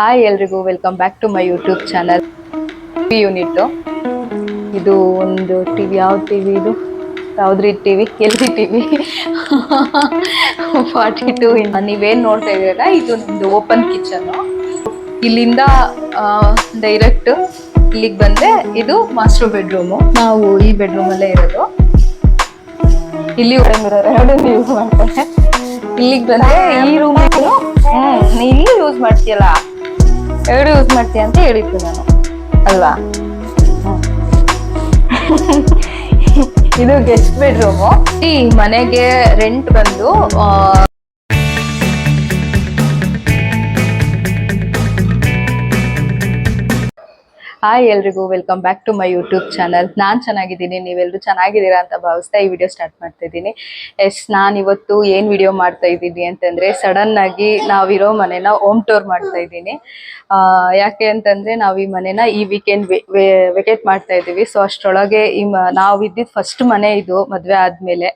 Hi ಎಲ್ರಿಗೂ welcome back to my YouTube channel unit. ಇದು ಒಂದು ಟಿವಿ, ಯಾವ ಟಿವಿ ಇದು, ಯಾವ್ದ್ರಿ ಟಿವಿ, ಎಲ್ ಜಿ ಟಿವಿ 42. ನೀವೇನ್ ನೋಡ್ತಾ ಇದೀರಲ್ಲ, ಇದು ನಮ್ದು ಓಪನ್ ಕಿಚನ್. ಇಲ್ಲಿಂದ ಡೈರೆಕ್ಟ್ ಇಲ್ಲಿಗೆ ಬಂದ್ರೆ ಇದು ಮಾಸ್ಟರ್ ಬೆಡ್ರೂಮು. ನಾವು ಈ ಬೆಡ್ರೂಮ್ ಅಲ್ಲೇ ಇರೋದು. ಇಲ್ಲಿ ಎರಡು ಯೂಸ್ ಮಾಡ್ತಾರೆ. ಇಲ್ಲಿಗೆ ಬಂದ್ರೆ ಈ ರೂಮ್ ನೀ ಇಲ್ಲಿ ಯೂಸ್ ಮಾಡ್ತೀಯಲ್ಲ, ಎರಡು ಯೂಸ್ ಮಾಡ್ತೀಯ ಅಂತ ಹೇಳಿದ್ದು ನಾನು ಅಲ್ವಾ. ಇದು ಗೆಸ್ಟ್ ಬೆಡ್ರೂಮು. ಈ ಮನೆಗೆ ರೆಂಟ್ ಬಂದು ಹಾಯ್ ಎಲ್ರಿಗೂ welcome back to my YouTube channel. ನಾನು ಚೆನ್ನಾಗಿದ್ದೀನಿ, ನೀವೆಲ್ಲರೂ ಚೆನ್ನಾಗಿದ್ದೀರಾ ಅಂತ ಭಾವಿಸ್ತಾ ಈ ವಿಡಿಯೋ ಸ್ಟಾರ್ಟ್ ಮಾಡ್ತಾ ಇದ್ದೀನಿ. ನಾನು ಇವತ್ತು ಏನು ವಿಡಿಯೋ ಮಾಡ್ತಾ ಇದ್ದೀನಿ ಅಂತಂದರೆ, ಸಡನ್ ಆಗಿ ನಾವಿರೋ ಮನೆನ ಹೋಮ್ ಟೂರ್ ಮಾಡ್ತಾ ಇದ್ದೀನಿ. ಯಾಕೆ ಅಂತಂದರೆ, ನಾವು ಈ ಮನೆನ ಈ ವೀಕೆಂಡ್ ವೆಕೇಟ್ ಮಾಡ್ತಾ ಇದ್ದೀವಿ. ಸೊ ಅಷ್ಟರೊಳಗೆ ನಾವು ಇದ್ದಿದ್ದು ಫಸ್ಟ್ ಮನೆ ಇದು, ಮದುವೆ ಆದಮೇಲೆ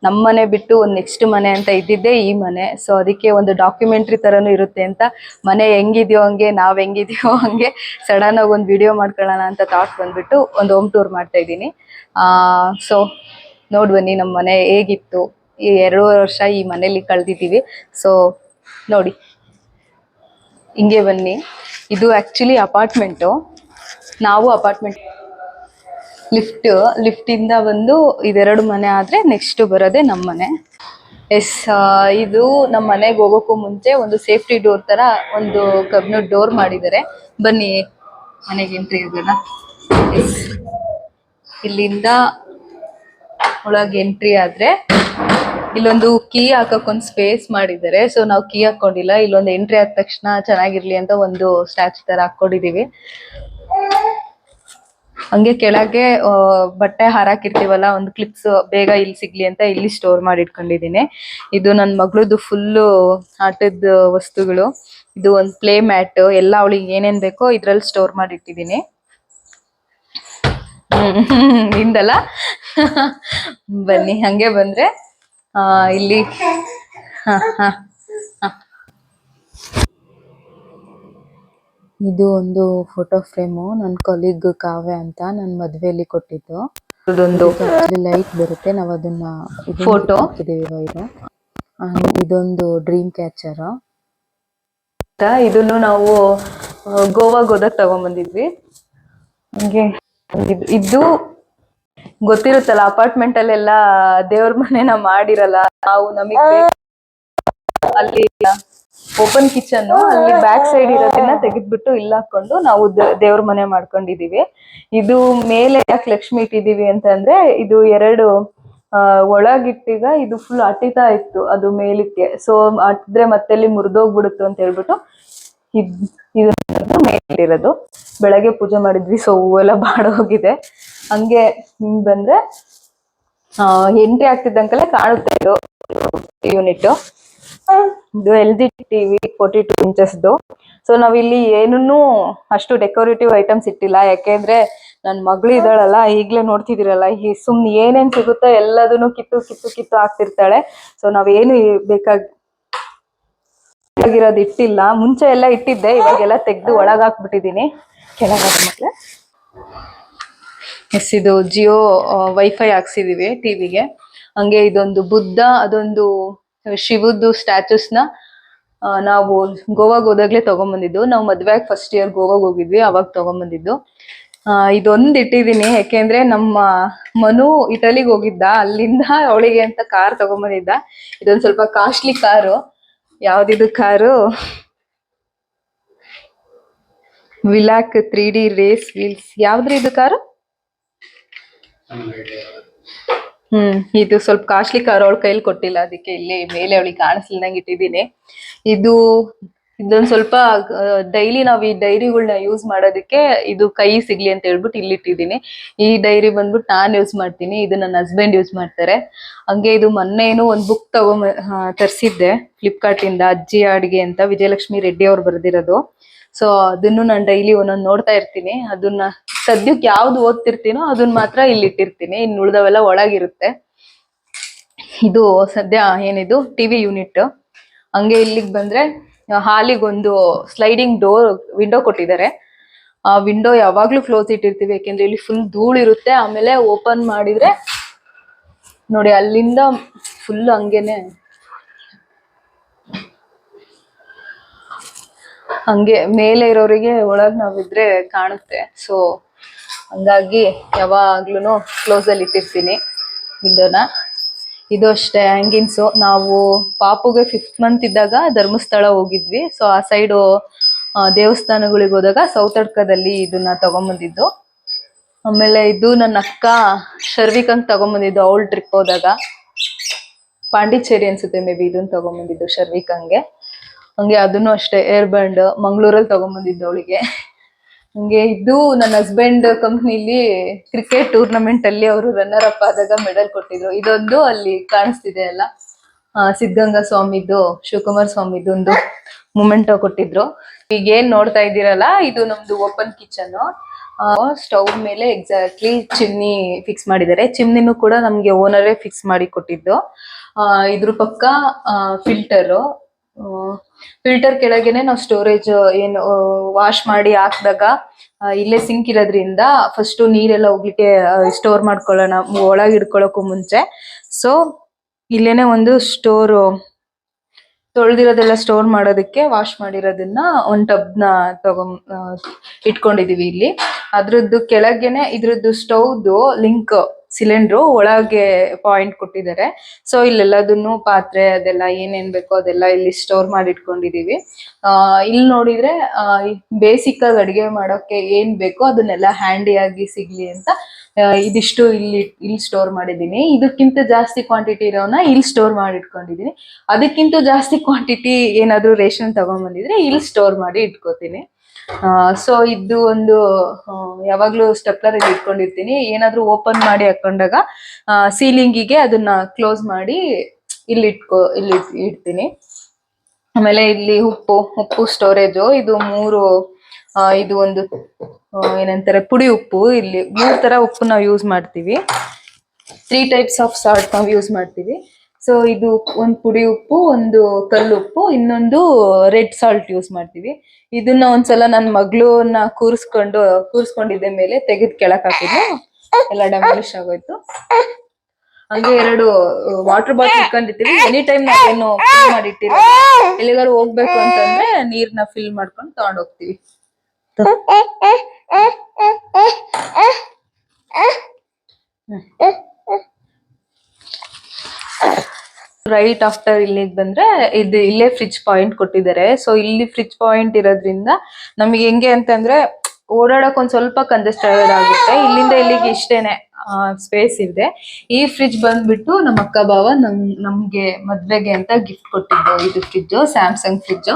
ನಮ್ಮ ಮನೆ ಬಿಟ್ಟು ಒಂದು ನೆಕ್ಸ್ಟ್ ಮನೆ ಅಂತ ಇದ್ದಿದ್ದೇ ಈ ಮನೆ. ಸೊ ಅದಕ್ಕೆ ಒಂದು ಡಾಕ್ಯುಮೆಂಟ್ರಿ ಥರನೂ ಇರುತ್ತೆ ಅಂತ, ಮನೆ ಹೆಂಗಿದೆಯೋ ಹಂಗೆ, ನಾವು ಹೆಂಗಿದೆಯೋ ಹಂಗೆ ಸಡನ್ ಆಗಿ ಒಂದು ವಿಡಿಯೋ ಮಾಡ್ಕೊಳ್ಳೋಣ ಅಂತ ಥಾಟ್ ಬಂದ್ಬಿಟ್ಟು ಒಂದು ಹೋಮ್ ಟೂರ್ ಮಾಡ್ತಾ ಇದ್ದೀನಿ. ಸೊ ನೋಡಿ ಬನ್ನಿ ನಮ್ಮ ಮನೆ ಹೇಗಿತ್ತು. ಈ 2 ವರ್ಷ ಈ ಮನೇಲಿ ಕಳೆದಿದ್ದೀವಿ. ಸೊ ನೋಡಿ, ಹಿಂಗೆ ಬನ್ನಿ. ಇದು ಆ್ಯಕ್ಚುಲಿ ಅಪಾರ್ಟ್ಮೆಂಟು. ನಾವು ಅಪಾರ್ಟ್ಮೆಂಟ್ ಲಿಫ್ಟಿಂದ ಬಂದು ಇದೆರಡು ಮನೆ ಆದರೆ ನೆಕ್ಸ್ಟ್ ಬರೋದೇ ನಮ್ಮ ಮನೆ. ಇದು ನಮ್ಮ ಮನೆಗೆ ಹೋಗೋಕ್ಕೂ ಮುಂಚೆ ಒಂದು ಸೇಫ್ಟಿ ಡೋರ್ ಥರ ಒಂದು ಕಬ್ಬಿಣದ ಡೋರ್ ಮಾಡಿದ್ದಾರೆ. ಬನ್ನಿ ಮನೆಗೆ ಎಂಟ್ರಿ ಆಗೋಣ. ಇಲ್ಲಿಂದ ಒಳಗೆ ಎಂಟ್ರಿ ಆದರೆ ಇಲ್ಲೊಂದು ಕೀ ಹಾಕಕ್ಕೊಂದು ಸ್ಪೇಸ್ ಮಾಡಿದ್ದಾರೆ. ಸೊ ನಾವು ಕೀ ಹಾಕೊಂಡಿಲ್ಲ, ಇಲ್ಲೊಂದು ಎಂಟ್ರಿ ಆದ ತಕ್ಷಣ ಚೆನ್ನಾಗಿರ್ಲಿ ಅಂತ ಒಂದು ಸ್ಟ್ಯಾಚು ಥರ ಹಾಕ್ಕೊಂಡಿದ್ದೀವಿ. ಹಂಗೆ ಕೆಳಗೆ ಬಟ್ಟೆ ಹಾರಾಕಿರ್ತೀವಲ್ಲ, ಒಂದು ಕ್ಲಿಪ್ಸ್ ಬೇಗ ಇಲ್ಲಿ ಸಿಗ್ಲಿ ಅಂತ ಇಲ್ಲಿ ಸ್ಟೋರ್ ಮಾಡಿ ಇಟ್ಕೊಂಡಿದ್ದೀನಿ. ಇದು ನನ್ನ ಮಗಳದು ಫುಲ್ಲು ಆಟದ ವಸ್ತುಗಳು. ಇದು ಒಂದು ಪ್ಲೇ ಮ್ಯಾಟ್, ಎಲ್ಲ ಅವಳಿಗೆ ಏನೇನು ಬೇಕೋ ಇದ್ರಲ್ಲಿ ಸ್ಟೋರ್ ಮಾಡಿ ಇಟ್ಟಿದ್ದೀನಿ. ನಿಂದಲ್ಲ. ಬನ್ನಿ ಹಂಗೆ ಬಂದ್ರೆ ಇಲ್ಲಿ ಇದು ಒಂದು ಫೋಟೋ ಫ್ರೇಮು, ನನ್ನ ಕೊಲೀಗ್ ಕಾವ್ಯ ಅಂತ ನನ್ನ ಮದುವೆಯಲ್ಲಿ ಕೊಟ್ಟಿದ್ದು. ಇದೊಂದು ಲೈಟ್ ಬರುತ್ತೆ, ನಾವು ಅದನ್ನ ಫೋಟೋ ಹಾಕಿದೀವಿ. ಇದೊಂದು ಡ್ರೀಮ್ ಕ್ಯಾಚರ್. ಇದನ್ನು ನಾವು ಗೋವಾಗೆ ಹೋದಾಗ ತಗೊಂಡ್ಬಂದಿದ್ವಿ. ಹಂಗೆ ಇದು ಗೊತ್ತಿರುತ್ತಲ್ಲ, ಅಪಾರ್ಟ್ಮೆಂಟ್ ಅಲ್ಲೆಲ್ಲ ದೇವ್ರ ಮನೆನ ಮಾಡಿರಲ್ಲ ನಾವು, ನಮಗೆ ಅಲ್ಲಿ ಓಪನ್ ಕಿಚನ್, ಅಲ್ಲಿ ಬ್ಯಾಕ್ ಸೈಡ್ ಇರೋದನ್ನ ತೆಗೆದ್ಬಿಟ್ಟು ಇಲ್ಲಿ ಹಾಕೊಂಡು ನಾವು ದೇವ್ರ ಮನೆ ಮಾಡ್ಕೊಂಡಿದೀವಿ. ಇದು ಮೇಲೆ ಯಾಕೆ ಲಕ್ಷ್ಮಿ ಇಟ್ಟಿದೀವಿ ಅಂತಂದ್ರೆ, ಇದು ಎರಡು ಒಳಗಿಟ್ಟೀಗ ಇದು ಫುಲ್ ಅಟಿತಾ ಇತ್ತು ಅದು ಮೇಲಕ್ಕೆ. ಸೊ ಅಟ್ಟಿದ್ರೆ ಮತ್ತೆ ಅಲ್ಲಿ ಮುರಿದೋಗ್ಬಿಡುತ್ತೆ ಅಂತ ಹೇಳ್ಬಿಟ್ಟು ಇದು ಮೇಲಿರೋದು. ಬೆಳಗ್ಗೆ ಪೂಜೆ ಮಾಡಿದ್ವಿ, ಸೊ ಹೂವೆಲ್ಲ ಬಾಡೋಗಿದೆ. ಹಂಗೆ ಬಂದ್ರೆ ಎಂಟ್ರಿ ಆಗ್ತಿದ್ದಂಕಲ್ಲೇ ಕಾಣುತ್ತೆ ಇದು ಯೂನಿಟ್. ಇದು LG ಟಿವಿ 42 ಇಂಚಸ್ದು. ಸೊ ನಾವಿಲ್ಲಿ ಏನನ್ನೂ ಅಷ್ಟು ಡೆಕೋರೇಟಿವ್ ಐಟಮ್ಸ್ ಇಟ್ಟಿಲ್ಲ, ಯಾಕೆಂದ್ರೆ ನನ್ನ ಮಗಳು ಇದ್ದಾಳಲ್ಲ, ಈಗಲೇ ನೋಡ್ತಿದ್ದೀರಲ್ಲ, ಈ ಸುಮ್ನೆ ಏನೇನ್ ಸಿಗುತ್ತೋ ಎಲ್ಲದನ್ನು ಕಿತ್ತು ಹಾಕ್ತಿರ್ತಾಳೆ. ಸೊ ನಾವೇನು ಬೇಕಾಗಿರೋದು ಇಟ್ಟಿಲ್ಲ. ಮುಂಚೆ ಎಲ್ಲ ಇಟ್ಟಿದ್ದೆ, ಇವಾಗೆಲ್ಲ ತೆಗೆದು ಒಳಗೆ ಹಾಕ್ಬಿಟ್ಟಿದ್ದೀನಿ. ಕೆಳಗಾದ ಮಕ್ಳೆ ಇದು ಜಿಯೋ ವೈಫೈ ಹಾಕ್ಸಿದೀವಿ ಟಿವಿಗೆ. ಹಂಗೆ ಇದೊಂದು ಬುದ್ಧ, ಅದೊಂದು ಶಿವದ್ದು ಸ್ಟ್ಯಾಚುಸ್ನ ನಾವು ಗೋವಾಗೆ ಹೋದಾಗ್ಲೇ ತಗೊಂಡ್ಬಂದಿದ್ದು. ನಾವು ಮದ್ವೆಯಾಗಿ ಫಸ್ಟ್ ಇಯರ್ ಗೋವಾಗೆ ಹೋಗಿದ್ವಿ, ಅವಾಗ ತಗೊಂಡ್ಬಂದಿದ್ದು. ಇದೊಂದು ಇಟ್ಟಿದ್ದೀನಿ, ಯಾಕೆಂದ್ರೆ ನಮ್ಮ ಮನು ಇಟಲಿಗೆ ಹೋಗಿದ್ದ, ಅಲ್ಲಿಂದ ಅವಳಿಗೆ ಅಂತ ಕಾರ್ ತಗೊಂಡ್ಬಂದಿದ್ದ. ಇದೊಂದು ಸ್ವಲ್ಪ ಕಾಸ್ಟ್ಲಿ ಕಾರು. ಯಾವ್ದಿದು ಕಾರು? ವಿಲಾಕ್ 3D ರೇಸ್ ವೀಲ್ಸ್. ಯಾವ್ದ್ರಿ ಇದು ಕಾರು? ಇದು ಸ್ವಲ್ಪ ಕಾಸ್ಟ್ಲಿ ಕಾರ್, ಅವಳ ಕೈಲಿ ಕೊಟ್ಟಿಲ್ಲ, ಅದಕ್ಕೆ ಇಲ್ಲಿ ಮೇಲೆ ಅವಳಿಗೆ ಕಾಣಿಸ್ಲಿಲ್ದಂಗೆ ಇಟ್ಟಿದ್ದೀನಿ. ಇದೊಂದು ಸ್ವಲ್ಪ ಡೈಲಿ ನಾವು ಈ ಡೈರಿಗಳನ್ನ ಯೂಸ್ ಮಾಡೋದಕ್ಕೆ ಇದು ಕೈ ಸಿಗ್ಲಿ ಅಂತ ಹೇಳ್ಬಿಟ್ಟು ಇಲ್ಲಿ ಇಟ್ಟಿದ್ದೀನಿ. ಈ ಡೈರಿ ಬಂದ್ಬಿಟ್ಟು ನಾನು ಯೂಸ್ ಮಾಡ್ತೀನಿ, ಇದು ನನ್ನ ಹಸ್ಬೆಂಡ್ ಯೂಸ್ ಮಾಡ್ತಾರೆ. ಹಂಗೆ ಇದು ಮೊನ್ನೇನು ಒಂದು ಬುಕ್ ತರಿಸಿದ್ದೆ ಫ್ಲಿಪ್ಕಾರ್ಟ್ ಇಂದ, ಅಜ್ಜಿ ಅಡಿಗೆ ಅಂತ, ವಿಜಯಲಕ್ಷ್ಮಿ ರೆಡ್ಡಿ ಅವ್ರು ಬರೆದಿರೋದು. ಸೊ ಅದನ್ನು ನಾನು ಡೈಲಿ ಒಂದೊಂದು ನೋಡ್ತಾ ಇರ್ತೀನಿ. ಅದನ್ನ ಸದ್ಯಕ್ಕೆ ಯಾವ್ದು ಓದ್ತಿರ್ತೀನೋ ಅದನ್ನ ಮಾತ್ರ ಇಲ್ಲಿ ಇಟ್ಟಿರ್ತೀನಿ, ಇನ್ನು ಉಳ್ದವೆಲ್ಲ ಒಳಗಿರುತ್ತೆ. ಇದು ಸದ್ಯ ಏನಿದು ಟಿವಿ ಯೂನಿಟ್. ಹಂಗೆ ಇಲ್ಲಿಗೆ ಬಂದ್ರೆ ಹಾಲಿಗೊಂದು ಸ್ಲೈಡಿಂಗ್ ವಿಂಡೋ ಕೊಟ್ಟಿದ್ದಾರೆ. ಆ ವಿಂಡೋ ಯಾವಾಗ್ಲೂ ಕ್ಲೋಸ್ ಇಟ್ಟಿರ್ತೀವಿ, ಯಾಕೆಂದ್ರೆ ಇಲ್ಲಿ ಫುಲ್ ಧೂಳಿರುತ್ತೆ. ಆಮೇಲೆ ಓಪನ್ ಮಾಡಿದ್ರೆ ನೋಡಿ ಅಲ್ಲಿಂದ ಫುಲ್ ಹಂಗೆ ಮೇಲೆ ಇರೋರಿಗೆ ಒಳಗ್ ನಾವಿದ್ರೆ ಕಾಣುತ್ತೆ. ಸೊ ಹಂಗಾಗಿ ಯಾವಾಗ್ಲೂ ಕ್ಲೋಸ್ ಅಲ್ಲಿ ಇಟ್ಟಿರ್ತೀನಿ ವಿಂಡೋನ. ಇದು ಅಷ್ಟೇ ಹ್ಯಾಂಗಿನ್ಸು. ನಾವು ಪಾಪುಗೆ 5th ಮಂತ್ ಇದ್ದಾಗ ಧರ್ಮಸ್ಥಳ ಹೋಗಿದ್ವಿ. ಸೊ ಆ ಸೈಡು ದೇವಸ್ಥಾನಗಳಿಗೆ ಹೋದಾಗ ಸೌತಡ್ಕದಲ್ಲಿ ಇದನ್ನ ತಗೊಂಬಂದಿದ್ದು. ಆಮೇಲೆ ಇದು ನನ್ನ ಅಕ್ಕ ಶರ್ವಿಕಂಗ್ ತಗೊಂಬಂದಿದ್ದು ಅವಳು ಟ್ರಿಪ್ ಹೋದಾಗ. ಪಾಂಡಿಚೇರಿ ಅನ್ಸುತ್ತೆ ಮೇ ಬಿ ಇದನ್ನ ತಗೊಂಬಂದಿದ್ದು ಶರ್ವಿಕಂಗೆ. ಹಂಗೆ ಅದನ್ನು ಅಷ್ಟೇ ಏರ್ ಬ್ಯಾಂಡ್ ಮಂಗ್ಳೂರಲ್ಲಿ ತಗೊಂಬಂದಿದ್ದು ಅವಳಿಗೆ. ಹಂಗೆ ಇದು ನನ್ನ ಹಸ್ಬೆಂಡ್ ಕಂಪ್ನಿಲಿ ಕ್ರಿಕೆಟ್ ಟೂರ್ನಮೆಂಟ್ ಅಲ್ಲಿ ಅವರು ರನ್ನರ್ ಅಪ್ ಆದಾಗ ಮೆಡಲ್ ಕೊಟ್ಟಿದ್ರು. ಇದೊಂದು ಅಲ್ಲಿ ಕಾಣಿಸ್ತಿದೆ ಅಲ್ಲ, ಸಿದ್ಧಗಂಗಾ ಸ್ವಾಮಿದು, ಶಿವಕುಮಾರ್ ಸ್ವಾಮಿದು ಒಂದು ಮೂಮೆಂಟೋ ಕೊಟ್ಟಿದ್ರು. ಈಗ ಏನ್ ನೋಡ್ತಾ ಇದ್ದೀರಲ್ಲ, ಇದು ನಮ್ದು ಓಪನ್ ಕಿಚನ್. ಸ್ಟವ್ ಮೇಲೆ ಎಕ್ಸಾಕ್ಟ್ಲಿ ಚಿಮ್ನಿ ಫಿಕ್ಸ್ ಮಾಡಿದ್ದಾರೆ. ಚಿಮ್ನಿನೂ ಕೂಡ ನಮ್ಗೆ ಓನರೇ ಫಿಕ್ಸ್ ಮಾಡಿ ಕೊಟ್ಟಿದ್ದು. ಇದ್ರ ಪಕ್ಕ ಫಿಲ್ಟರ್ ಕೆಳಗೇನೆ ನಾವು ಸ್ಟೋರೇಜ್ ಏನು ವಾಶ್ ಮಾಡಿ ಹಾಕ್ದಾಗ ಇಲ್ಲೇ ಸಿಂಕ್ ಇರೋದ್ರಿಂದ ಫಸ್ಟ್ ನೀರೆಲ್ಲ ಹೋಗ್ಲಿಕ್ಕೆ ಸ್ಟೋರ್ ಮಾಡ್ಕೊಳ್ಳೋಣ ಒಳಗೆ ಇಡ್ಕೊಳಕ್ಕೂ ಮುಂಚೆ. ಸೊ ಇಲ್ಲೇನೆ ಒಂದು ತೊಳ್ದಿರೋದೆಲ್ಲ ಸ್ಟೋರ್ ಮಾಡೋದಕ್ಕೆ ವಾಶ್ ಮಾಡಿರೋದನ್ನ ಒಂದ್ ಟಬ್ನ ಇಟ್ಕೊಂಡಿದೀವಿ ಇಲ್ಲಿ. ಅದ್ರದ್ದು ಕೆಳಗೇನೆ ಇದ್ರದ್ದು ಸ್ಟವ್ದು ಲಿಂಕ್ ಸಿಲಿಂಡ್ರು ಒಳಗೆ ಪಾಯಿಂಟ್ ಕೊಟ್ಟಿದ್ದಾರೆ. ಸೊ ಇಲ್ಲೆಲ್ಲದನ್ನು ಪಾತ್ರೆ ಅದೆಲ್ಲ ಏನೇನ್ ಬೇಕೋ ಅದೆಲ್ಲ ಇಲ್ಲಿ ಸ್ಟೋರ್ ಮಾಡಿ ಇಟ್ಕೊಂಡಿದೀವಿ. ಇಲ್ಲಿ ನೋಡಿದ್ರೆ ಬೇಸಿಕ್ ಆಗಿ ಅಡಿಗೆ ಮಾಡೋಕೆ ಏನ್ ಬೇಕೋ ಅದನ್ನೆಲ್ಲ ಹ್ಯಾಂಡಿಯಾಗಿ ಸಿಗ್ಲಿ ಅಂತ ಇದಿಷ್ಟು ಇಲ್ಲಿ ಸ್ಟೋರ್ ಮಾಡಿದೀನಿ. ಇದಕ್ಕಿಂತ ಜಾಸ್ತಿ ಕ್ವಾಂಟಿಟಿ ಇರೋನ ಇಲ್ಲಿ ಸ್ಟೋರ್ ಮಾಡಿ ಇಟ್ಕೊಂಡಿದೀನಿ. ಅದಕ್ಕಿಂತ ಜಾಸ್ತಿ ಕ್ವಾಂಟಿಟಿ ಏನಾದ್ರು ರೇಷನ್ ತಗೊಂಡ್ಬಂದಿದ್ರೆ ಇಲ್ಲಿ ಸ್ಟೋರ್ ಮಾಡಿ ಇಟ್ಕೋತೀನಿ. ಸೊ ಇದು ಒಂದು ಯಾವಾಗ್ಲೂ ಸ್ಟೆಪ್ಲರ್ ಅಲ್ಲಿ ಇಟ್ಕೊಂಡಿರ್ತೀನಿ. ಏನಾದ್ರೂ ಓಪನ್ ಮಾಡಿ ಹಾಕೊಂಡಾಗ ಸೀಲಿಂಗಿಗೆ ಅದನ್ನ ಕ್ಲೋಸ್ ಮಾಡಿ ಇಲ್ಲಿ ಇಡ್ತೀನಿ. ಆಮೇಲೆ ಇಲ್ಲಿ ಉಪ್ಪು ಸ್ಟೋರೇಜು. ಇದು 3 ಇದು ಒಂದು ಏನಂತಾರೆ ಪುಡಿ ಉಪ್ಪು. ಇಲ್ಲಿ 3 ತರ ಉಪ್ಪು ನಾವು ಯೂಸ್ ಮಾಡ್ತೀವಿ. 3 types ಆಫ್ ಸಾಲ್ಟ್ ನಾವು ಯೂಸ್ ಮಾಡ್ತೀವಿ. ಸೊ ಇದು ಒಂದು ಪುಡಿ ಉಪ್ಪು, ಒಂದು ಕಲ್ಲುಪ್ಪು, ಇನ್ನೊಂದು ರೆಡ್ ಸಾಲ್ಟ್ ಯೂಸ್ ಮಾಡ್ತೀವಿ. ಇದನ್ನ ಒಂದ್ಸಲ ನನ್ನ ಮಗಳನ್ನ ಕೂರಿಸ್ಕೊಂಡಿದ್ದೆ ಮೇಲೆ ತೆಗೆದು ಕೆಳಕ್ ಹಾಕಿದ್ದು ಎಲ್ಲ ಡ್ಯಾಮೇಜ್ ಆಗೋಯ್ತು. ಹಂಗೆ 2 ವಾಟರ್ ಬಾಟಲ್ ಇಟ್ಕೊಂಡಿರ್ತೀವಿ. ಎನಿ ಟೈಮ್ ನಾವೇನು ಫಿಲ್ ಮಾಡಿಟ್ಟಿರೋ ಎಲ್ಲಿಗಾರು ಹೋಗ್ಬೇಕು ಅಂತಂದ್ರೆ ನೀರ್ನ ಫಿಲ್ ಮಾಡ್ಕೊಂಡು ತಗೊಂಡ್ ಹೋಗ್ತೀವಿ. ರೈಟ್ ಆಫ್ಟರ್ ಇಲ್ಲಿಗೆ ಬಂದ್ರೆ ಇದು ಇಲ್ಲೇ ಫ್ರಿಡ್ಜ್ ಪಾಯಿಂಟ್ ಕೊಟ್ಟಿದ್ದಾರೆ. ಸೊ ಇಲ್ಲಿ ಫ್ರಿಡ್ಜ್ ಪಾಯಿಂಟ್ ಇರೋದ್ರಿಂದ ನಮಗೆ ಹೆಂಗೆ ಅಂತಂದ್ರೆ ಓಡಾಡಕ್ ಒಂದ್ ಸ್ವಲ್ಪ ಕಂಜೆಸ್ಟೆಡ್ ಆಗುತ್ತೆ. ಇಲ್ಲಿಂದ ಇಲ್ಲಿಗೆ ಇಷ್ಟೇನೆ ಸ್ಪೇಸ್ ಇದೆ. ಈ ಫ್ರಿಡ್ಜ್ ಬಂದ್ಬಿಟ್ಟು ನಮ್ಮ ಅಕ್ಕ ಬಾವ ನಮ್ಗೆ ಮದ್ವೆಗೆ ಅಂತ ಗಿಫ್ಟ್ ಕೊಟ್ಟಿದ್ದು. ಇದು ಫ್ರಿಡ್ಜ್ ಸ್ಯಾಮ್ಸಂಗ್ ಫ್ರಿಡ್ಜ್.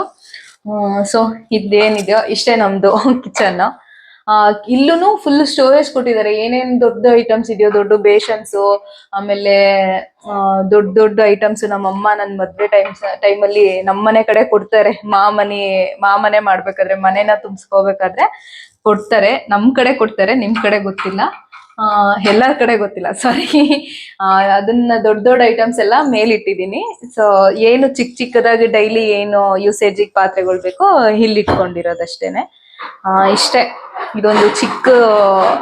ಸೊ ಇದೇನಿದೆಯೋ ಇಷ್ಟೇ ನಮ್ದು ಕಿಚನ್. ಇಲ್ಲೂ ಫುಲ್ ಸ್ಟೋರೇಜ್ ಕೊಟ್ಟಿದ್ದಾರೆ. ಏನೇನ್ ದೊಡ್ಡ ಐಟಮ್ಸ್ ಇದೆಯೋ, ದೊಡ್ಡ ಬೇಷನ್ಸ್, ಆಮೇಲೆ ದೊಡ್ಡ ಐಟಮ್ಸ್ ನಮ್ಮಮ್ಮ ನನ್ ಮದ್ವೆ ಟೈಮಲ್ಲಿ ನಮ್ಮನೆ ಕಡೆ ಕೊಡ್ತಾರೆ. ಮಾಮನೆ ಮಾಡ್ಬೇಕಾದ್ರೆ, ಮನೆನ ತುಂಬಿಸ್ಕೋಬೇಕಾದ್ರೆ ಕೊಡ್ತಾರೆ. ನಮ್ ಕಡೆ ಕೊಡ್ತಾರೆ, ನಿಮ್ ಕಡೆ ಗೊತ್ತಿಲ್ಲ, ಎಲ್ಲಾರ ಕಡೆ ಗೊತ್ತಿಲ್ಲ, ಸಾರಿ. ಅದನ್ನ ದೊಡ್ಡ ಐಟಮ್ಸ್ ಎಲ್ಲ ಮೇಲಿಟ್ಟಿದೀನಿ. ಸೊ ಏನು ಚಿಕ್ಕದಾಗಿ ಡೈಲಿ ಏನು ಯೂಸೇಜಿಗೆ ಪಾತ್ರೆಗಳು ಬೇಕೋ ಇಲ್ಲಿ ಇಟ್ಕೊಂಡಿರೋದಷ್ಟೇನೆ. ಇಷ್ಟೇ. ಇದೊಂದು ಚಿಕ್ಕ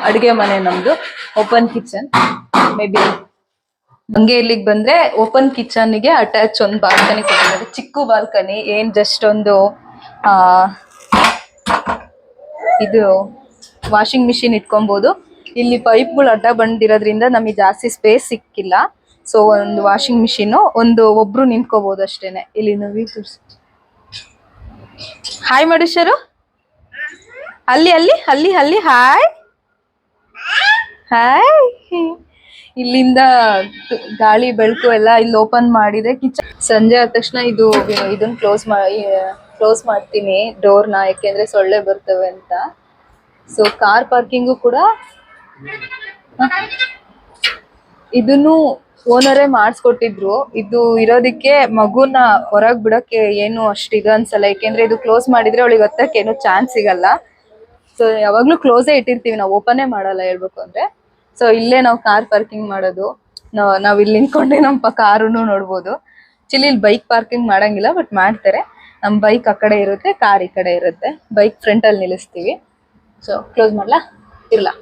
ಅಡುಗೆ ಮನೆ ನಮ್ದು, ಓಪನ್ ಕಿಚನ್. ಮೇ ಬಿ ಹಂಗೆ ಇಲ್ಲಿಗೆ ಬಂದ್ರೆ ಓಪನ್ ಕಿಚನ್ಗೆ ಅಟ್ಯಾಚ್ ಒಂದು ಬಾಲ್ಕನಿ ಕೊಟ್ಟಿದ್ದಾರೆ. ಚಿಕ್ಕ ಬಾಲ್ಕನಿ, ಏನ್ ಜಸ್ಟ್ ಒಂದು ಇದು ವಾಷಿಂಗ್ ಮಿಷಿನ್ ಇಟ್ಕೊಬಹುದು. ಇಲ್ಲಿ ಪೈಪ್ಗಳು ಅಡ್ಡ ಬಂದಿರೋದ್ರಿಂದ ನಮಗೆ ಜಾಸ್ತಿ ಸ್ಪೇಸ್ ಸಿಕ್ಕಿಲ್ಲ. ಸೊ ಒಂದು ವಾಷಿಂಗ್ ಮಿಷಿನ್, ಒಬ್ರು ನಿಂತ್ಕೋಬಹುದು ಅಷ್ಟೇನೆ. ಇಲ್ಲಿ ನಾವು ಹಾಯ್ ಮಡುಷ್ಯರು, ಅಲ್ಲಿ ಹಾಯ್ ಹಾಯ್. ಇಲ್ಲಿಂದ ಗಾಳಿ ಬೆಳಕು ಎಲ್ಲ ಇಲ್ಲಿ ಓಪನ್ ಮಾಡಿದೆ. ಕಿಚನ್ ಸಂಜೆ ಆದ ತಕ್ಷಣ ಇದನ್ನ ಕ್ಲೋಸ್ ಮಾಡ್ತೀನಿ ಡೋರ್ನ, ಯಾಕೆಂದ್ರೆ ಸೊಳ್ಳೆ ಬರ್ತವೆ ಅಂತ. ಸೊ ಕಾರ್ ಪಾರ್ಕಿಂಗು ಕೂಡ ಇದನ್ನು ಓನರೇ ಮಾಡಿಸ್ಕೊಟ್ಟಿದ್ರು. ಇದು ಇರೋದಿಕ್ಕೆ ಮಗುನ ಹೊರಗ್ ಬಿಡಕ್ಕೆ ಏನು ಅಷ್ಟು ಇದು ಅನ್ಸಲ್ಲ, ಯಾಕೆಂದ್ರೆ ಇದು ಕ್ಲೋಸ್ ಮಾಡಿದ್ರೆ ಅವಳಿಗೆ ಹತ್ತಕ್ಕೆ ಏನು ಚಾನ್ಸ್ ಸಿಗಲ್ಲ. ಸೊ ಯಾವಾಗ್ಲೂ ಕ್ಲೋಸೇ ಇಟ್ಟಿರ್ತೀವಿ ನಾವು, ಓಪನೇ ಮಾಡಲ್ಲ ಹೇಳ್ಬೇಕು ಅಂದ್ರೆ. ಸೊ ಇಲ್ಲೇ ನಾವು ಕಾರ್ ಪಾರ್ಕಿಂಗ್ ಮಾಡೋದು. ನಾವ್ ಇಲ್ಲಿ ನಿಂತ್ಕೊಂಡೆ ನಮ್ಮ ಕಾರುನು ನೋಡ್ಬೋದು. ಇಲ್ಲಿ ಬೈಕ್ ಪಾರ್ಕಿಂಗ್ ಮಾಡಂಗಿಲ್ಲ, ಬಟ್ ಮಾಡ್ತಾರೆ. ನಮ್ ಬೈಕ್ ಆ ಕಡೆ ಇರುತ್ತೆ, ಕಾರ್ ಈ ಕಡೆ ಇರುತ್ತೆ. ಬೈಕ್ ಫ್ರಂಟ್ ಅಲ್ಲಿ ನಿಲ್ಲಿಸ್ತೀವಿ. ಸೊ ಕ್ಲೋಸ್ ಮಾಡ್ಲಾ ಇರ್ಲಾ?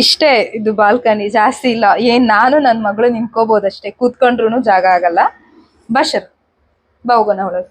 ಇಷ್ಟೇ ಇದು ಬಾಲ್ಕನಿ, ಜಾಸ್ತಿ ಇಲ್ಲ. ನಾನು ನನ್ ಮಗಳು ನಿಂತ್ಕೋಬಹುದಷ್ಟೇ, ಕೂತ್ಕೊಂಡ್ರು ಜಾಗ ಆಗಲ್ಲ. ಬಾ ಬಾ ಹೋಗೋಣ ಒಳಗೆ.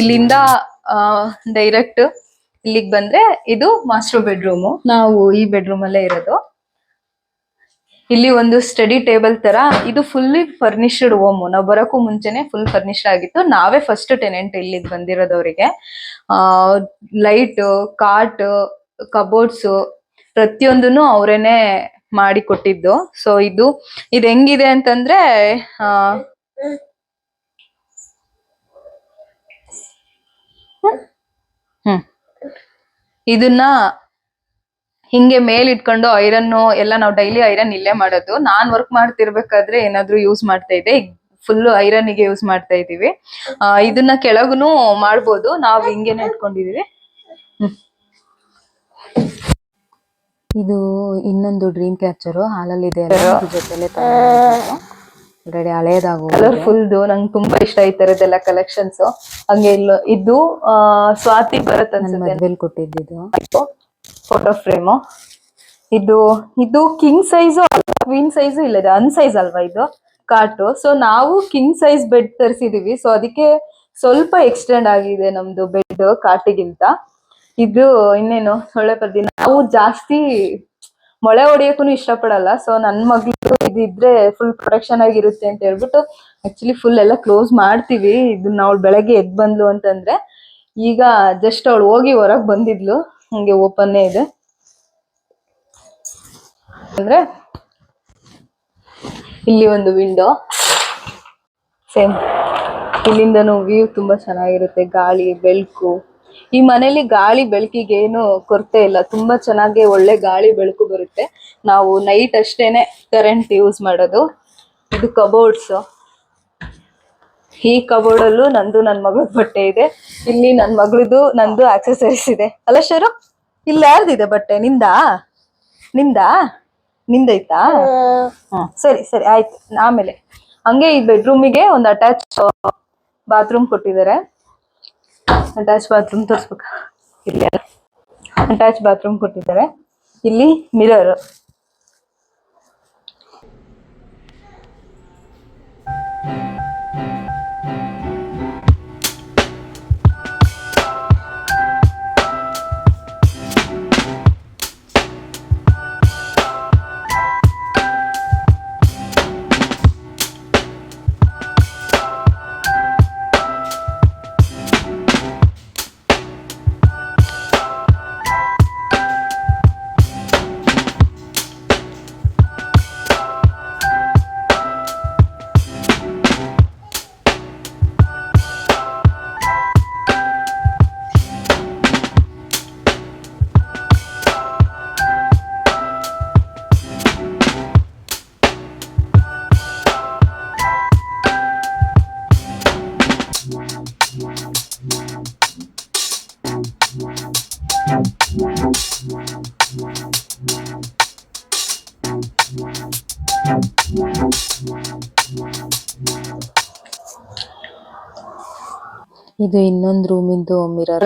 ಇಲ್ಲಿಂದ ಡೈರೆಕ್ಟ್ ಇಲ್ಲಿಗೆ ಬಂದ್ರೆ ಇದು ಮಾಸ್ಟರ್ ಬೆಡ್ರೂಮು. ನಾವು ಈ ಬೆಡ್ರೂಮ್ ಅಲ್ಲೇ ಇರೋದು. ಇಲ್ಲಿ ಒಂದು ಸ್ಟಡಿ ಟೇಬಲ್ ತರ, ಇದು ಫುಲ್ಲಿ ಫರ್ನಿಶ್ಡ್ ಹೋಮ್. ನಾವು ಬರೋಕ್ಕೂ ಮುಂಚೆನೆ ಫುಲ್ ಫರ್ನಿಶ್ಡ್ ಆಗಿತ್ತು. ನಾವೇ ಫಸ್ಟ್ ಟೆನೆಂಟ್ ಇಲ್ಲಿಗೆ ಬಂದಿರೋದವ್ರಿಗೆ. ಲೈಟ್, ಕಾಟ್, ಕಬೋರ್ಡ್ಸ್ ಪ್ರತಿಯೊಂದನ್ನು ಅವರೇನೆ ಮಾಡಿ ಕೊಟ್ಟಿದ್ದು. ಸೊ ಇದು ಹೆಂಗಿದೆ ಅಂತಂದ್ರೆ ಇದನ್ನ ಹಿಂಗೆ ಮೇಲ್ ಇಟ್ಕೊಂಡು ಐರನ್ ಎಲ್ಲ ನಾವು ಡೈಲಿ ಐರನ್ ಇಲ್ಲೇ ಮಾಡೋದು. ನಾನ್ ವರ್ಕ್ ಮಾಡ್ತಿರ್ಬೇಕಾದ್ರೆ ಏನಾದ್ರು ಯೂಸ್ ಮಾಡ್ತಾ ಇದ್ದೆ, ಫುಲ್ ಐರನ್ ಗೆ ಯೂಸ್ ಮಾಡ್ತಾ ಇದೀವಿ. ಇದನ್ನ ಕೆಳಗುನು ಮಾಡ್ಬೋದು, ನಾವ್ ಹಿಂಗೇನೆ ಇಟ್ಕೊಂಡಿದೀವಿ. ಇದು ಇನ್ನೊಂದು ಡ್ರೀಮ್ ಕ್ಯಾಚರ್ ಹಾಲಲ್ಲಿ ಇದೆ, ಜೊತೆಲೆ ಆಲ್ರೆಡಿ ಹಳೇದಾಗು ಕಲರ್ಫುಲ್. ನಂಗೆ ತುಂಬಾ ಇಷ್ಟ ಈ ತರದೆಲ್ಲ ಕಲೆಕ್ಷನ್ಸ್. ಹಂಗೆ ಇಲ್ಲ ಇದು ಸ್ವಾತಿ ಭರತ್ ಅನ್ಸುತ್ತೆ ಕೊಟ್ಟಿದ್ದು ಫೋಟೋ ಫ್ರೇಮು. ಇದು ಕಿಂಗ್ ಸೈಜು ಕ್ವೀನ್ ಸೈಜು ಇಲ್ಲ, ಇದು ಅನ್ ಸೈಜ್ ಅಲ್ವಾ ಇದು ಕಾಟು. ಸೊ ನಾವು ಕಿಂಗ್ ಸೈಜ್ ಬೆಡ್ ತರಿಸಿದೀವಿ. ಸೊ ಅದಕ್ಕೆ ಸ್ವಲ್ಪ ಎಕ್ಸ್ಟೆಂಡ್ ಆಗಿದೆ ನಮ್ದು ಬೆಡ್ ಕಾಟಿಗಿಂತ. ಇದು ಇನ್ನೇನು ಸೊಳ್ಳೆ ಪರ್ದಿ. ನಾವು ಜಾಸ್ತಿ ಮೊಳೆ ಹೊಡಿಯಕ್ಕೂ ಇಷ್ಟಪಡಲ್ಲ. ಸೊ ನನ್ ಮಗಳು ಇದಿದ್ರೆ ಫುಲ್ ಪ್ರೊಟೆಕ್ಷನ್ ಆಗಿರುತ್ತೆ ಅಂತ ಹೇಳ್ಬಿಟ್ಟು ಆಕ್ಚುಲಿ ಫುಲ್ ಎಲ್ಲ ಕ್ಲೋಸ್ ಮಾಡ್ತೀವಿ. ಇದನ್ನ ಅವಳು ಬೆಳಗ್ಗೆ ಎದ್ ಬಂದ್ಲು ಅಂತಂದ್ರೆ, ಈಗ ಜಸ್ಟ್ ಅವಳು ಹೋಗಿ ಹೊರಗ್ ಬಂದಿದ್ಲು, ಹಂಗೆ ಓಪನ್ನೇ ಇದೆ. ಅಂದ್ರೆ ಇಲ್ಲಿ ಒಂದು ವಿಂಡೋ, ಸೇಮ್ ಇಲ್ಲಿಂದನೂ ವ್ಯೂ ತುಂಬಾ ಚೆನ್ನಾಗಿರುತ್ತೆ. ಗಾಳಿ ಬೆಳಕು, ಈ ಮನೇಲಿ ಗಾಳಿ ಬೆಳಕಿಗೆ ಏನು ಕೊರತೆ ಇಲ್ಲ. ತುಂಬಾ ಚೆನ್ನಾಗಿ ಒಳ್ಳೆ ಗಾಳಿ ಬೆಳಕು ಬರುತ್ತೆ. ನಾವು ನೈಟ್ ಅಷ್ಟೇನೆ ಕರೆಂಟ್ ಯೂಸ್ ಮಾಡೋದು. ಇದು ಕಬೋರ್ಡ್ಸ್. ಈ ಕಬೋರ್ಡ್ ಅಲ್ಲೂ ನಂದು ನನ್ ಮಗಳದ್ ಬಟ್ಟೆ ಇದೆ. ಇಲ್ಲಿ ನನ್ ಮಗಳದು ನಂದು ಆಕ್ಸೆಸರೀಸ್ ಇದೆ. ಅಲ್ಲ ಶರು, ಇಲ್ಲಿ ಯಾರ್ದಿದೆ ಬಟ್ಟೆ? ನಿಂದೈತಾ? ಸರಿ ಸರಿ ಆಯ್ತು. ಆಮೇಲೆ ಹಂಗೆ ಈ ಬೆಡ್ರೂಮಿಗೆ ಒಂದು ಅಟ್ಯಾಚ್ ಬಾತ್ರೂಮ್ ಕೊಟ್ಟಿದ್ದಾರೆ. ಅಟ್ಯಾಚ್ ಬಾತ್ರೂಮ್ ತೋರಿಸ್ಬೇಕ? ಇಲ್ಲಿ ಅಟ್ಯಾಚ್ ಬಾತ್ರೂಮ್ ಕೊಟ್ಟಿದ್ದಾರೆ. ಇಲ್ಲಿ ಮಿರರ್. ಇದು ಇನ್ನೊಂದು ರೂಮಿಂದು ಮಿರರ್.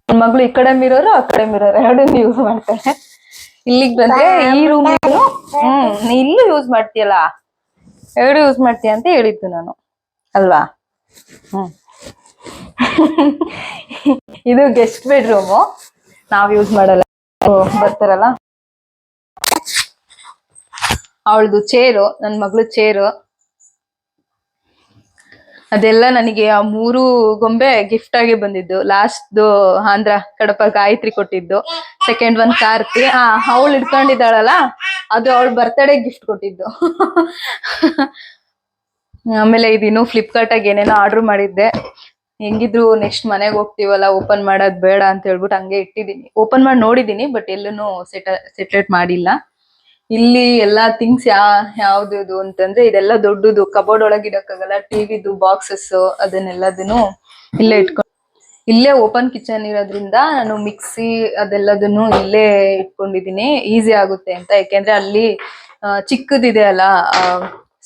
ನನ್ನ ಮಗಳು ಈ ಕಡೆ ಮಿರರ್ ಆ ಕಡೆ ಮಿರರ್ ಎರಡನ್ನೂ ಯೂಸ್ ಮಾಡ್ತಾಳೆ. ಇಲ್ಲಿಗೆ ಬಂದ್ರೆ ಈ ರೂಮ್ ಇಲ್ಲೂ ಯೂಸ್ ಮಾಡ್ತೀಯಲ್ಲ, ಎರಡು ಯೂಸ್ ಮಾಡ್ತೀಯ ಅಂತ ಹೇಳಿದ್ದು ನಾನು. ಅಲ್ವಾ? ಹ್ಮ್. ಇದು ಗೆಸ್ಟ್ ಬೆಡ್ರೂಮು, ನಾವ್ ಯೂಸ್ ಮಾಡಲ್ಲ. ಬರ್ತಾರಲ್ಲ ಅವಳದು ಚೇರು, ನನ್ ಮಗಳು ಚೇರು, ಅದೆಲ್ಲ ನನಗೆ ಆ 3 ಗೊಂಬೆ ಗಿಫ್ಟ್ ಆಗಿ ಬಂದಿದ್ದು. ಲಾಸ್ಟ್ ಆಂಧ್ರ ಕಡಪ ಗಾಯತ್ರಿ ಕೊಟ್ಟಿದ್ದು, ಸೆಕೆಂಡ್ ಒನ್ ಕಾರ್ತಿ, ಅವಳು ಇಟ್ಕೊಂಡಿದ್ದಾಳಲ್ಲ, ಅದು ಅವಳು ಬರ್ತ್ಡೇ ಗಿಫ್ಟ್ ಕೊಟ್ಟಿದ್ದು. ಆಮೇಲೆ ಇದಿನ್ನು ಫ್ಲಿಪ್ಕಾರ್ಟ್ ಆಗಿ ಏನೇನೋ ಆರ್ಡರ್ ಮಾಡಿದ್ದೆ. ಹೆಂಗಿದ್ರು ನೆಕ್ಸ್ಟ್ ಮನೆಗೆ ಹೋಗ್ತೀವಲ್ಲ, ಓಪನ್ ಮಾಡೋದ್ ಬೇಡ ಅಂತ ಹೇಳ್ಬಿಟ್ಟು ಹಂಗೆ ಇಟ್ಟಿದೀನಿ. ಓಪನ್ ಮಾಡಿ ನೋಡಿದೀನಿ, ಬಟ್ ಎಲ್ಲೂ ಸೆಟ್ರೇಟ್ ಮಾಡಿಲ್ಲ. ಇಲ್ಲಿ ಎಲ್ಲಾ ಥಿಂಗ್ಸ್ ಯಾವ್ದು ಅಂತಂದ್ರೆ, ಇದೆಲ್ಲ ದೊಡ್ಡದು, ಕಬೋರ್ಡ್ ಒಳಗೆ ಇಡಕ್ಕಾಗಲ್ಲ. ಟಿವಿದು ಬಾಕ್ಸಸ್ ಅದನ್ನೆಲ್ಲದನ್ನು ಇಲ್ಲೇ ಇಲ್ಲೇ ಓಪನ್ ಕಿಚನ್ ಇರೋದ್ರಿಂದ ನಾನು ಮಿಕ್ಸಿ ಅದೆಲ್ಲದನ್ನು ಇಲ್ಲೇ ಇಟ್ಕೊಂಡಿದೀನಿ, ಈಸಿ ಆಗುತ್ತೆ ಅಂತ. ಯಾಕೆಂದ್ರೆ ಅಲ್ಲಿ ಚಿಕ್ಕದಿದೆ ಅಲ್ಲ,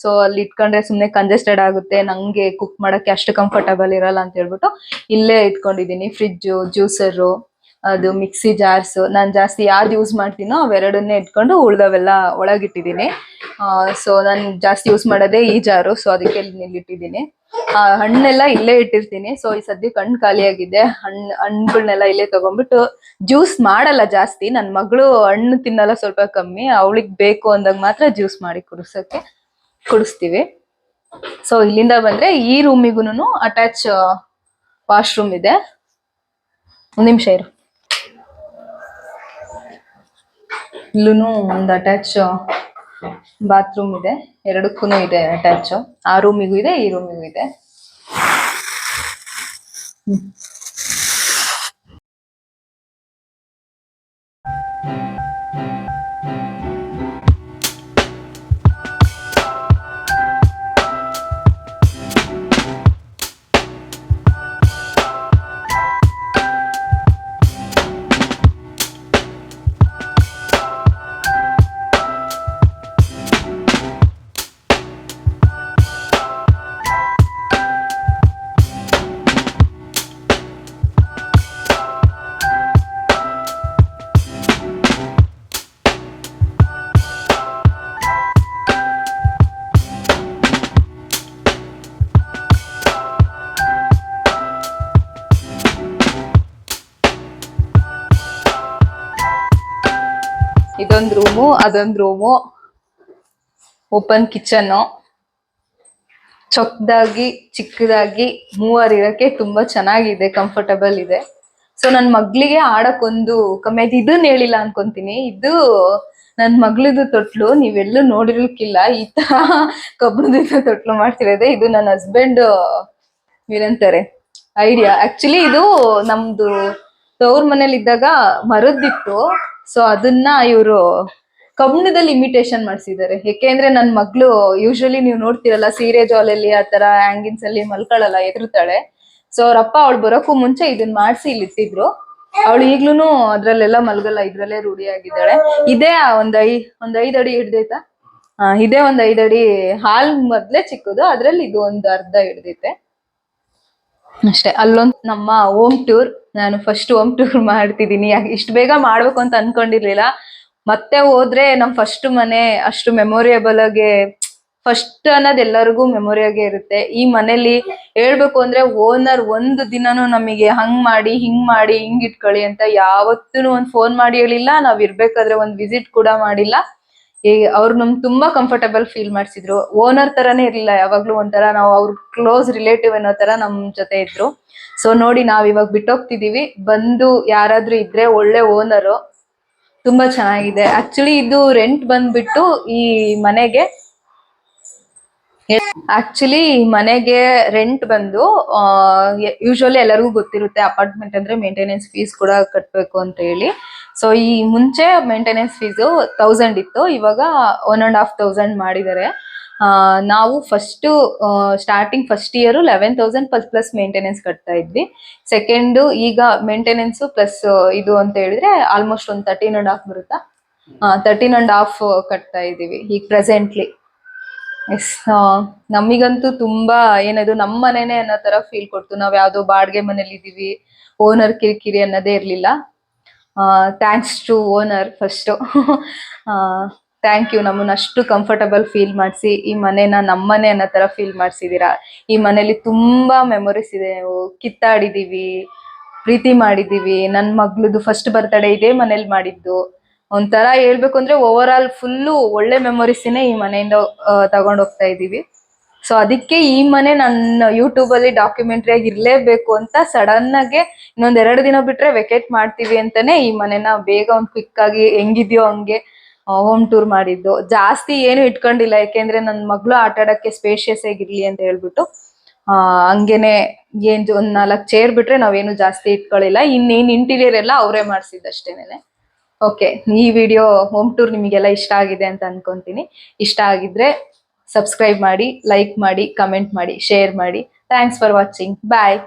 ಸೊ ಅಲ್ಲಿ ಇಟ್ಕೊಂಡ್ರೆ ಸುಮ್ನೆ ಕಂಜೆಸ್ಟೆಡ್ ಆಗುತ್ತೆ, ನಂಗೆ ಕುಕ್ ಮಾಡಕ್ಕೆ ಅಷ್ಟು ಕಂಫರ್ಟಬಲ್ ಇರಲ್ಲ ಅಂತ ಹೇಳ್ಬಿಟ್ಟು ಇಲ್ಲೇ ಇಟ್ಕೊಂಡಿದೀನಿ. ಫ್ರಿಡ್ಜು, ಜ್ಯೂಸರು, ಅದು ಮಿಕ್ಸಿ ಜಾರ್ಸ್, ನಾನ್ ಜಾಸ್ತಿ ಯಾವ್ದು ಯೂಸ್ ಮಾಡ್ತೀನೋ ಅವೆರಡನ್ನೇ ಇಟ್ಕೊಂಡು ಉಳ್ದವೆಲ್ಲ ಒಳಗಿಟ್ಟಿದೀನಿ. ಸೊ ನಾನು ಜಾಸ್ತಿ ಯೂಸ್ ಮಾಡೋದೇ ಈ ಜಾರು, ಸೊ ಅದಕ್ಕೆ ಇಲ್ಲಿಟ್ಟಿದ್ದೀನಿ. ಹಣ್ಣೆಲ್ಲ ಇಲ್ಲೇ ಇಟ್ಟಿರ್ತೀನಿ. ಸೊ ಈ ಸದ್ಯಕ್ಕೆ ಹಣ್ಣು ಖಾಲಿ ಆಗಿದೆ, ಹಣ್ಣುಗಳನ್ನೆಲ್ಲ ಇಲ್ಲೇ ತಗೊಂಡ್ಬಿಟ್ಟು ಜ್ಯೂಸ್ ಮಾಡಲ್ಲ ಜಾಸ್ತಿ. ನನ್ ಮಗಳು ಹಣ್ಣು ತಿನ್ನಲ್ಲ, ಸ್ವಲ್ಪ ಕಮ್ಮಿ. ಅವಳಿಗೆ ಬೇಕು ಅಂದಾಗ ಮಾತ್ರ ಜ್ಯೂಸ್ ಮಾಡಿ ಕುಡಿಸ್ತೀವಿ. ಸೊ ಇಲ್ಲಿಂದ ಬಂದ್ರೆ ಈ ರೂಮಿಗೂನು ಅಟ್ಯಾಚ್ ವಾಶ್ರೂಮ್ ಇದೆ. ಒಂದ್ ನಿಮಿಷ ಇರು. ಇಲ್ಲೂ ಒಂದು ಅಟ್ಯಾಚ್ ಬಾತ್ರೂಮ್ ಇದೆ, ಎರಡಕ್ಕೂ ಇದೆ ಅಟ್ಯಾಚ್. ಆ ರೂಮಿಗೂ ಇದೆ, ಈ ರೂಮಿಗೂ ಇದೆ. ಇದೊಂದು ರೂಮು, ಅದೊಂದು ರೂಮು, ಓಪನ್ ಕಿಚನ್, ಚೊಕ್ಕದಾಗಿ ಚಿಕ್ಕದಾಗಿ ಮೂವರು ಇರಕ್ಕೆ ತುಂಬಾ ಚೆನ್ನಾಗಿದೆ, ಕಂಫರ್ಟಬಲ್ ಇದೆ. ಸೊ ನನ್ ಮಗ್ಳಿಗೆ ಆಡಕ್ ಒಂದು ಕಮ್ಮಿ ಆಯ್ತು. ಇದನ್ನ ಹೇಳಿಲ್ಲ ಅನ್ಕೊಂತೀನಿ, ಇದು ನನ್ ಮಗಳದು ತೊಟ್ಲು. ನೀವೆಲ್ಲೂ ನೋಡಿರ್ಲಿಕ್ಕಿಲ್ಲ ಈ ತರ ಕಬ್ಬಣದಿಂದ ತೊಟ್ಲು ಮಾಡ್ತಿರೋದೆ. ಇದು ನನ್ನ ಹಸ್ಬೆಂಡ್ ಏನಂತಾರೆ ಐಡಿಯಾ. ಆಕ್ಚುಲಿ ಇದು ನಮ್ದು ತವ್ರ ಮನೇಲಿ ಇದ್ದಾಗ ಮರದ್ದಿತ್ತು. ಸೊ ಅದನ್ನ ಇವರು ಕಬ್ಬಣದಲ್ಲಿ ಇಮಿಟೇಷನ್ ಮಾಡ್ಸಿದ್ದಾರೆ. ಯಾಕೆಂದ್ರೆ ನನ್ ಮಗ್ಳು ಯೂಶಲಿ ನೀವು ನೋಡ್ತಿರಲ್ಲ, ಸೀರೆ ಜಾಲಲ್ಲಿ ಆತರ ಹ್ಯಾಂಗಿನ್ಸ್ ಅಲ್ಲಿ ಮಲ್ಕೊಳ್ಳಲ್ಲ, ಎದುರುತ್ತಾಳೆ. ಸೊ ಅವ್ರಪ್ಪ ಅವಳು ಬರೋಕ್ಕೂ ಮುಂಚೆ ಇದನ್ನ ಮಾಡ್ಸಿ ಇಲ್ಲಿ ಇಟ್ಟಿದ್ರು. ಅವಳು ಈಗ್ಲೂನು ಅದ್ರಲ್ಲೆಲ್ಲ ಮಲ್ಗಲ್ಲ, ಇದ್ರಲ್ಲೇ ರೂಢಿ ಆಗಿದ್ದಾಳೆ. ಇದೇ ಒಂದ್ 5 ಅಡಿ ಹಿಡ್ದೈತಾ? ಇದೇ ಒಂದ್ 5 ಅಡಿ. ಹಾಲ್ ಮೊದ್ಲೇ ಚಿಕ್ಕದು, ಅದ್ರಲ್ಲಿ ಇದು ಒಂದು ಅರ್ಧ ಹಿಡ್ದೈತೆ ಅಷ್ಟೇ. ಅಲ್ಲೊಂದು ನಮ್ಮ ಹೋಮ್ ಟೂರ್, ನಾನು ಫಸ್ಟ್ ಹೋಮ್ ಟೂರ್ ಮಾಡ್ತಿದ್ದೀನಿ. ಇಷ್ಟು ಬೇಗ ಮಾಡ್ಬೇಕು ಅಂತ ಅನ್ಕೊಂಡಿರ್ಲಿಲ್ಲ. ಮತ್ತೆ ಹೋದ್ರೆ ನಮ್ ಫಸ್ಟ್ ಮನೆ ಅಷ್ಟು ಮೆಮೊರಿಯಬಲ್ ಆಗಿ, ಫಸ್ಟ್ ಅನ್ನೋದು ಎಲ್ಲರಿಗೂ ಮೆಮೊರಿ ಆಗೇ ಇರುತ್ತೆ. ಈ ಮನೇಲಿ ಹೇಳ್ಬೇಕು ಅಂದ್ರೆ ಓನರ್ ಒಂದು ದಿನಾನು ನಮಗೆ ಹಂಗ್ ಮಾಡಿ ಹಿಂಗ್ ಇಟ್ಕೊಳ್ಳಿ ಅಂತ ಯಾವತ್ತೂ ಒಂದ್ ಫೋನ್ ಮಾಡಿ ಹೇಳಿಲ್ಲ. ನಾವ್ ಇರ್ಬೇಕಾದ್ರೆ ಒಂದ್ ವಿಸಿಟ್ ಕೂಡ ಮಾಡಿಲ್ಲ. ಅವ್ರು ನಮ್ಗೆ ತುಂಬಾ ಕಂಫರ್ಟಬಲ್ ಫೀಲ್ ಮಾಡ್ಸಿದ್ರು. ಓನರ್ ತರಾನೇ ಇರ್ಲಿಲ್ಲ, ಯಾವಾಗ್ಲೂ ಒಂಥರ ನಾವು ಅವ್ರ ಕ್ಲೋಸ್ ರಿಲೇಟಿವ್ ಅನ್ನೋ ತರ ನಮ್ ಜೊತೆ ಇದ್ರು. ಸೊ ನೋಡಿ, ನಾವ್ ಇವಾಗ ಬಿಟ್ಟೋಗ್ತಿದೀವಿ. ಬಂದು ಯಾರಾದ್ರೂ ಇದ್ರೆ ಒಳ್ಳೆ ಓನರು, ತುಂಬಾ ಚೆನ್ನಾಗಿದೆ. ಆಕ್ಚುಲಿ ಇದು ರೆಂಟ್ ಬಂದ್ಬಿಟ್ಟು ಈ ಮನೆಗೆ ರೆಂಟ್ ಬಂದು ಯೂಶುವಲಿ ಎಲ್ಲರಿಗೂ ಗೊತ್ತಿರುತ್ತೆ, ಅಪಾರ್ಟ್ಮೆಂಟ್ ಅಂದ್ರೆ ಮೇಂಟೆನೆನ್ಸ್ ಫೀಸ್ ಕೂಡ ಕಟ್ಬೇಕು ಅಂತ ಹೇಳಿ. ಸೊ ಈ ಮುಂಚೆ ಮೇಂಟೆನೆನ್ಸ್ ಫೀಸು 1000 ಇತ್ತು, ಇವಾಗ 1500 ಮಾಡಿದ್ದಾರೆ. ನಾವು starting first year 11,000 plus maintenance ಕಟ್ತಾ ಇದ್ವಿ. ಸೆಕೆಂಡ್ ಈಗ ಮೇಂಟೆನೆನ್ಸ್ ಪ್ಲಸ್ ಇದು ಅಂತ ಹೇಳಿದ್ರೆ ಆಲ್ಮೋಸ್ಟ್ ಒಂದು 13.5 ಬರುತ್ತಾ, 13.5 ಕಟ್ತಾ ಇದೀವಿ ಈಗ ಪ್ರೆಸೆಂಟ್ಲಿ. ಎಸ್, ನಮಿಗಂತೂ ತುಂಬಾ ಏನದು ನಮ್ಮ ಮನೆನೇ ಅನ್ನೋ ತರ ಫೀಲ್ ಕೊಡ್ತು. ನಾವ್ ಯಾವ್ದೋ ಬಾಡಿಗೆ ಮನೇಲಿ ಇದೀವಿ, ಓನರ್ ಕಿರಿಕಿರಿ ಅನ್ನೋದೇ ಇರ್ಲಿಲ್ಲ. Thanks to owner first. Thank you. ನಮ್ಮನ್ನ ಅಷ್ಟು ಕಂಫರ್ಟಬಲ್ ಫೀಲ್ ಮಾಡಿಸಿ ಈ ಮನೇನ ನಮ್ಮನೆ ಅನ್ನೋ ತರ ಫೀಲ್ ಮಾಡಿಸಿದೀರಾ. ಈ ಮನೇಲಿ ತುಂಬಾ ಮೆಮೊರೀಸ್ ಇದೆ. ನಾವು ಕಿತ್ತಾಡಿದೀವಿ, ಪ್ರೀತಿ ಮಾಡಿದೀವಿ. ನನ್ ಮಗ್ಳದು ಫಸ್ಟ್ ಬರ್ತಡೇ ಇದೇ ಮನೇಲಿ ಮಾಡಿದ್ದು. ಒಂಥರ ಹೇಳ್ಬೇಕು ಅಂದ್ರೆ ಓವರ್ ಆಲ್ ಫುಲ್ಲು ಒಳ್ಳೆ ಮೆಮೊರೀಸ್ನೇ ಈ ಮನೆಯಿಂದ ತಗೊಂಡ್ ಹೋಗ್ತಾ ಇದೀವಿ. ಸೊ ಅದಕ್ಕೆ ಈ ಮನೆ ನನ್ನ ಯೂಟ್ಯೂಬ್ ಅಲ್ಲಿ ಡಾಕ್ಯುಮೆಂಟರಿ ಆಗಿ ಇರ್ಲೇಬೇಕು ಅಂತ ಸಡನ್ ಆಗಿ ಇನ್ನೊಂದ್ 2 ದಿನ ಬಿಟ್ರೆ ವೆಕೇಟ್ ಮಾಡ್ತೀವಿ ಅಂತಾನೆ ಈ ಮನೆನ ಬೇಗ ಒಂದ್ ಕ್ವಿಕ್ ಆಗಿ ಹೆಂಗಿದ್ಯೋ ಹಂಗೆ ಹೋಮ್ ಟೂರ್ ಮಾಡಿದ್ದು. ಜಾಸ್ತಿ ಏನು ಇಟ್ಕೊಂಡಿಲ್ಲ, ಯಾಕೆಂದ್ರೆ ನನ್ ಮಗ್ಳು ಆಟ ಆಡಕ್ಕೆ ಸ್ಪೇಷಿಯಸ್ ಆಗಿರ್ಲಿ ಅಂತ ಹೇಳ್ಬಿಟ್ಟು ಹಂಗೇನೆ ಏನ್ ಒಂದ್ 4 ಚೇರ್ ಬಿಟ್ರೆ ನಾವೇನು ಜಾಸ್ತಿ ಇಟ್ಕೊಳ್ಳಿಲ್ಲ. ಇನ್ನೇನ್ ಇಂಟೀರಿಯರ್ ಎಲ್ಲ ಅವರೇ ಮಾಡ್ಸಿದ್ದಷ್ಟೇನೆ. ಓಕೆ, ಈ ವಿಡಿಯೋ ಹೋಮ್ ಟೂರ್ ನಿಮಗೆಲ್ಲ ಇಷ್ಟ ಆಗಿದೆ ಅಂತ ಅನ್ಕೊಂತೀನಿ. ಇಷ್ಟ ಆಗಿದ್ರೆ ಸಬ್ಸ್ಕ್ರೈಬ್ ಮಾಡಿ, ಲೈಕ್ ಮಾಡಿ, ಕಮೆಂಟ್ ಮಾಡಿ, ಶೇರ್ ಮಾಡಿ. Thanks for watching. ಬಾಯ್.